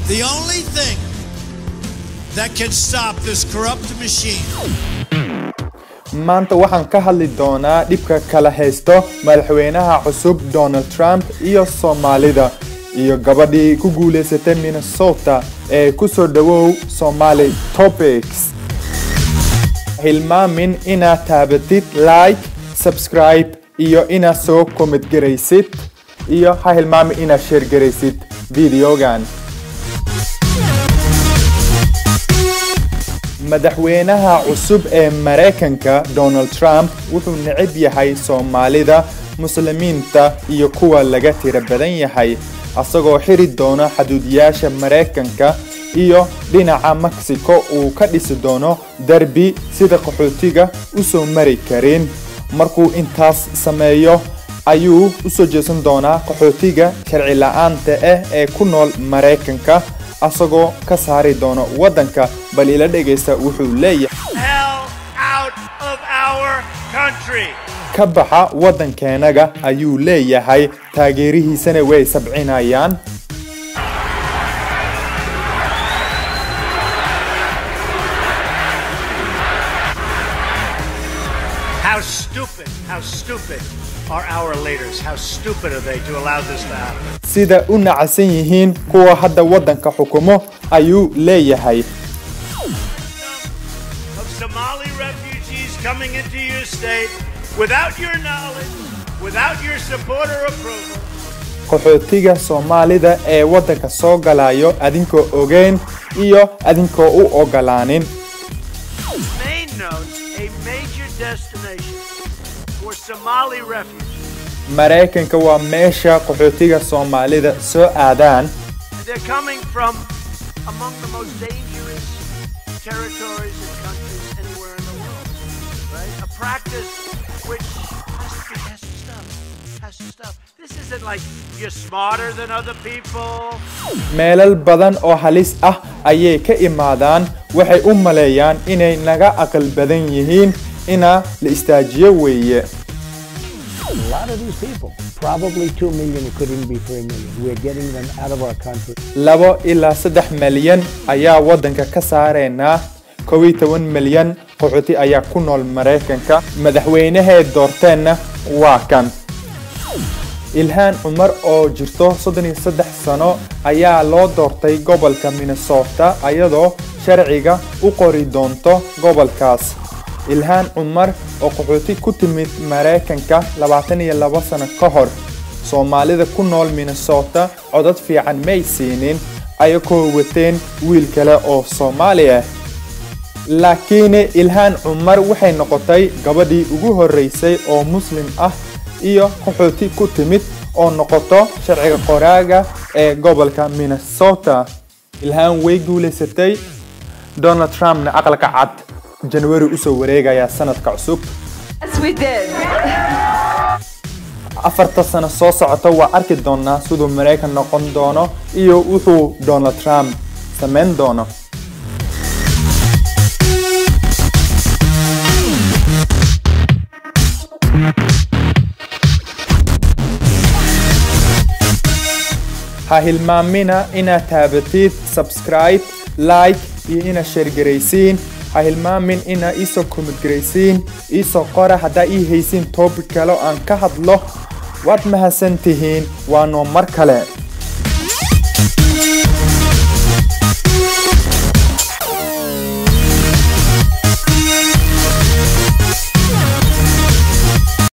The only thing that can stop this corrupt machine. maanta waxaan ka hadli doonaa dhibka kala haysto madaxweynaha cusub Donald Trump iyo Soomaalida iyo gabadhii ku guuleysatay Minnesota ee ku soo dhawow Somali Topics. hilmaamin inaad taabatid like, subscribe iyo inaad soo comment garaysid iyo ha hilmaamin inaad share garaysid videogan. madaxweynaha cusub ee Mareykanka Donald Trump wuxuu neceb yahay Soomaalida, Muslimiinta iyo kuwa laga tira badan yahay, asagoo xiri doona xuduudiyaasha Mareykanka iyo dhinaca Mexico uu ka dhisi doono darbi sida qaxootiga u soo mari karin. markuu intaas sameeyo ayuu u soo jeesan doonaa qaxootiga sharci la'aanta ee ku nool Mareykanka asagoo ka saari doono wadanka. bal ila dhageysta wuxuu leeyahay ka baxa wadankeenaga ayuu leeyahay, taageerihiisana way sabcinayaan. How stupid are our leaders? How stupid are they to allow this to happen? sida u nacasan yihiin kuwa hadda wadanka xukumo ayuu leeyahay. Of Somali refugees coming into your state without your knowledge, without your support or approval. qaxootiga Soomaalida ee wadanka soo galayo adinkoo ogeyn iyo adinkoo u ogolaanin. Maine notes a major destination for Somali refugees. Mareykanka waa meesha qaxootiga Soomaalida soo aadaan. They're coming from among the most dangerous territories and countries anywhere in the world, right? A practice which has to stop. This isn't like you're smarter than other people. meelal badan oo halis ah ayay ka imaadaan, waxay u maleeyaan inay naga aqal badan yihiin ina la istaajiyo weeye. A lot of these people, probably 2 million, it could even be 3 million. We're getting them out of our country. 2 ilaa 3 milyan ayaa wadanka ka saareenaa. 11 milyan qaxooti ayaa ku nool Mareykanka. madaxweynaha doorteenna waa kan Ilhan Omar oo jirto 33 sano ayaa loo doortay gobolka Minnesota ayadoo sharciga u qori doonto gobolkaas. Ilhan Omar oo qaxooti ku timid Mareykanka 22 sano ka hor. Soomaalida ku nool Minnesota codad fiican may siinin ayagoo wateen wiil kale oo Soomaali ah. laakiin Ilhan Omar waxay noqotay gabadhii ugu horeysay oo Muslim ah iyo qaxooti ku timid oo noqoto sharciga qoraaga ee gobolka Minnesota. Ilhan way guuleysatay. Donald Trump na aqalka cad January u soo wareegaya sanadka cusub. Yes, we did. 4 sano soo socota waa arki doonaa sidoo Mareykan noqon doono iyo wuxuu Donald Trump sameyn doono. ha hilmaamina inaad taabatid subscribe, like iyo inaad share garaysiin. ha hilmaamin inaad isoo comment garaysiin, isoo qora haddaa ii haysiin topic kale aan ka hadlo. waad mahadsantihiin, waa noo mar kale.